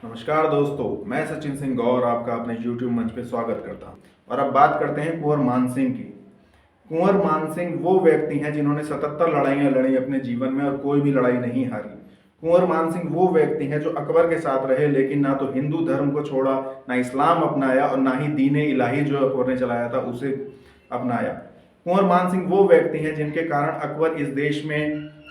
नमस्कार दोस्तों, मैं सचिन सिंह गौर आपका अपने YouTube मंच पे स्वागत करता हूं। और अब बात करते हैं कुंवर मान सिंह की। कुंवर मान सिंह वो व्यक्ति हैं जिन्होंने 77 लड़ाइयां लड़ी अपने जीवन में और कोई भी लड़ाई नहीं हारी। कुंवर मान सिंह वो व्यक्ति हैं जो अकबर के साथ रहे, लेकिन ना तो हिंदू धर्म को छोड़ा, ना इस्लाम अपनाया और ना ही दीन इलाही जो अकबर ने चलाया था उसे अपनाया। कुंवर मान सिंह वो व्यक्ति हैं जिनके कारण अकबर इस देश में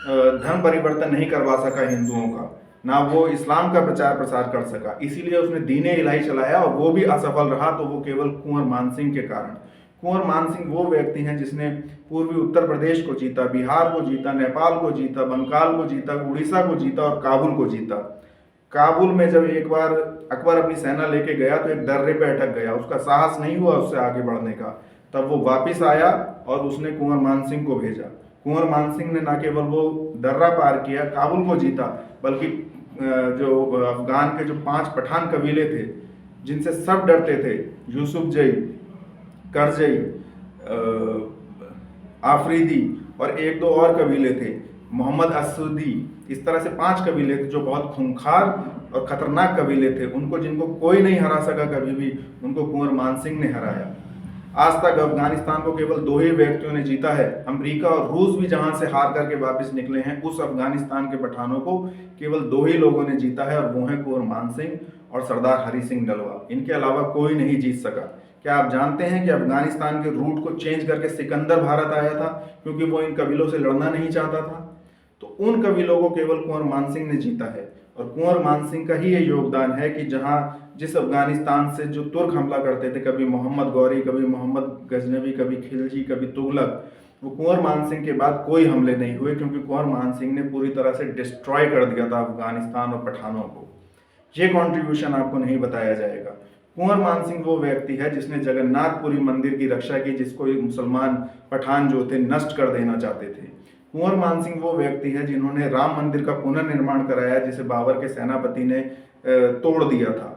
धर्म परिवर्तन नहीं करवा सका हिंदुओं का, ना वो इस्लाम का प्रचार प्रसार कर सका। इसीलिए उसने दीन इलाही चलाया और वो भी असफल रहा, तो वो केवल कुंवर मान सिंह के कारण। कुंवर मान सिंह वो व्यक्ति हैं जिसने पूर्वी उत्तर प्रदेश को जीता, बिहार को जीता, नेपाल को जीता, बंगाल को जीता, उड़ीसा को जीता और काबुल को जीता। काबुल में जब एक बार अकबर अपनी सेना लेके गया तो एक दर्रे पे अटक गया, उसका साहस नहीं हुआ उससे आगे बढ़ने का। तब वो वापिस आया और उसने कुंवर मान सिंह को भेजा। कुंवर मान सिंह ने न केवल वो दर्रा पार किया, काबुल को जीता, बल्कि जो अफगान के जो 5 पठान कबीले थे जिनसे सब डरते थे, यूसुफ जई, करजई, आफरीदी और एक दो और कबीले थे, मोहम्मद असदी, इस तरह से 5 कबीले थे जो बहुत खूंखार और खतरनाक कबीले थे। उनको जिनको कोई नहीं हरा सका कभी भी, उनको कुंवर मान सिंह ने हराया। आज तक अफगानिस्तान को केवल 2 ही व्यक्तियों ने जीता है। अमेरिका और रूस भी जहां से हार करके वापस निकले हैं, उस अफगानिस्तान के पठानों को केवल 2 ही लोगों ने जीता है, और वो हैं कुंवर मान सिंह और सरदार हरि सिंह नलवा। इनके अलावा कोई नहीं जीत सका। क्या आप जानते हैं कि अफगानिस्तान के रूट को चेंज करके सिकंदर भारत आया था, क्योंकि वो इन कबीलों से लड़ना नहीं चाहता था। तो उन कबीलों को केवल कुंवर मान सिंह ने जीता है, और कुंवर मान सिंह का ही ये योगदान है कि जिस अफगानिस्तान से जो तुर्क हमला करते थे, कभी मोहम्मद गौरी, कभी मोहम्मद गजनवी, कभी खिलजी, कभी तुगलक, वो कुंवर मान सिंह के बाद कोई हमले नहीं हुए, क्योंकि कुंवर मान सिंह ने पूरी तरह से डिस्ट्रॉय कर दिया था अफगानिस्तान और पठानों को। ये कॉन्ट्रीब्यूशन आपको नहीं बताया जाएगा। कुंवर मान सिंह वो व्यक्ति है जिसने जगन्नाथपुरी मंदिर की रक्षा की, जिसको मुसलमान पठान जो थे नष्ट कर देना चाहते थे। कुंवर मान सिंह वो व्यक्ति है जिन्होंने राम मंदिर का पुनर्निर्माण कराया, जिसे बाबर के सेनापति ने तोड़ दिया था।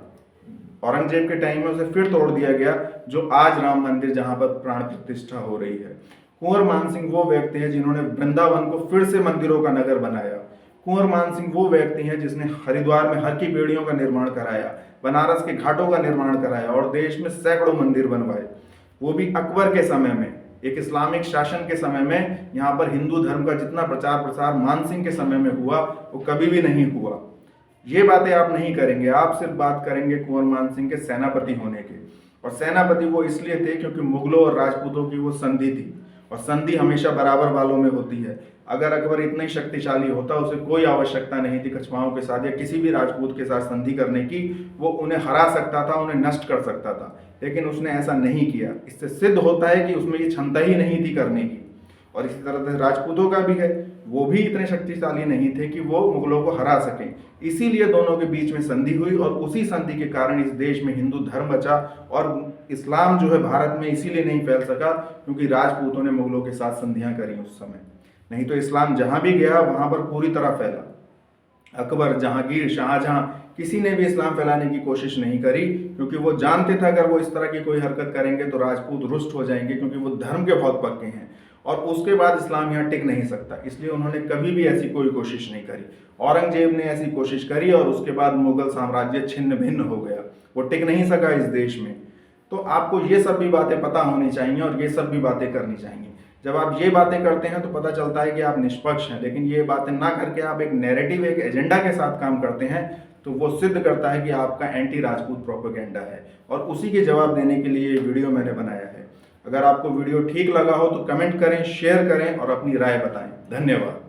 औरंगजेब के टाइम में उसे फिर तोड़ दिया गया, जो आज राम मंदिर जहां पर प्राण प्रतिष्ठा हो रही है। कुंवर मान सिंह वो व्यक्ति है जिन्होंने वृंदावन को फिर से मंदिरों का नगर बनाया। कुंवर मान सिंह वो व्यक्ति है जिसने हरिद्वार में हर की पेड़ियों का निर्माण कराया, बनारस के घाटों का निर्माण कराया और देश में सैकड़ों मंदिर बनवाए। वो भी अकबर के समय में, एक इस्लामिक शासन के समय में। यहाँ पर हिंदू धर्म का जितना प्रचार प्रसार मान सिंह के समय में हुआ, वो कभी भी नहीं हुआ। ये बातें आप नहीं करेंगे, आप सिर्फ बात करेंगे कुंवर मान सिंह के सेनापति होने के। और सेनापति वो इसलिए थे क्योंकि मुगलों और राजपूतों की वो संधि थी, और संधि हमेशा बराबर वालों में होती है। अगर अकबर इतना ही शक्तिशाली होता, उसे कोई आवश्यकता नहीं थी कछवाओं के साथ या किसी भी राजपूत के साथ संधि करने की। वो उन्हें हरा सकता था, उन्हें नष्ट कर सकता था, लेकिन उसने ऐसा नहीं किया। इससे सिद्ध होता है कि उसमें ये क्षमता ही नहीं थी करने की। और इसी तरह से राजपूतों का भी है, वो भी इतने शक्तिशाली नहीं थे कि वो मुगलों को हरा सकें। इसीलिए दोनों के बीच में संधि हुई, और उसी संधि के कारण इस देश में हिंदू धर्म बचा। और इस्लाम जो है भारत में इसीलिए नहीं फैल सका क्योंकि राजपूतों ने मुगलों के साथ संधियां करी उस समय। नहीं तो इस्लाम जहां भी गया वहां पर पूरी तरह फैला। अकबर, जहांगीर, शाहजहां, किसी ने भी इस्लाम फैलाने की कोशिश नहीं करी, क्योंकि वो जानते थे अगर वो इस तरह की कोई हरकत करेंगे तो राजपूत रुष्ट हो जाएंगे, क्योंकि वो धर्म के बहुत पक्के हैं और उसके बाद इस्लाम यहाँ टिक नहीं सकता। इसलिए उन्होंने कभी भी ऐसी कोई कोशिश नहीं करी। औरंगजेब ने ऐसी कोशिश करी और उसके बाद मुगल साम्राज्य छिन्न भिन्न हो गया, वो टिक नहीं सका इस देश में। तो आपको ये सब भी बातें पता होनी चाहिए और ये सब भी बातें करनी चाहिए। जब आप ये बातें करते हैं तो पता चलता है कि आप निष्पक्ष हैं, लेकिन ये बातें ना करके आप एक नैरेटिव, एक एजेंडा के साथ काम करते हैं, तो वो सिद्ध करता है कि आपका एंटी राजपूत प्रोपेगेंडा है। और उसी के जवाब देने के लिए ये वीडियो मैंने बनाया है। अगर आपको वीडियो ठीक लगा हो तो कमेंट करें, शेयर करें और अपनी राय बताएं। धन्यवाद।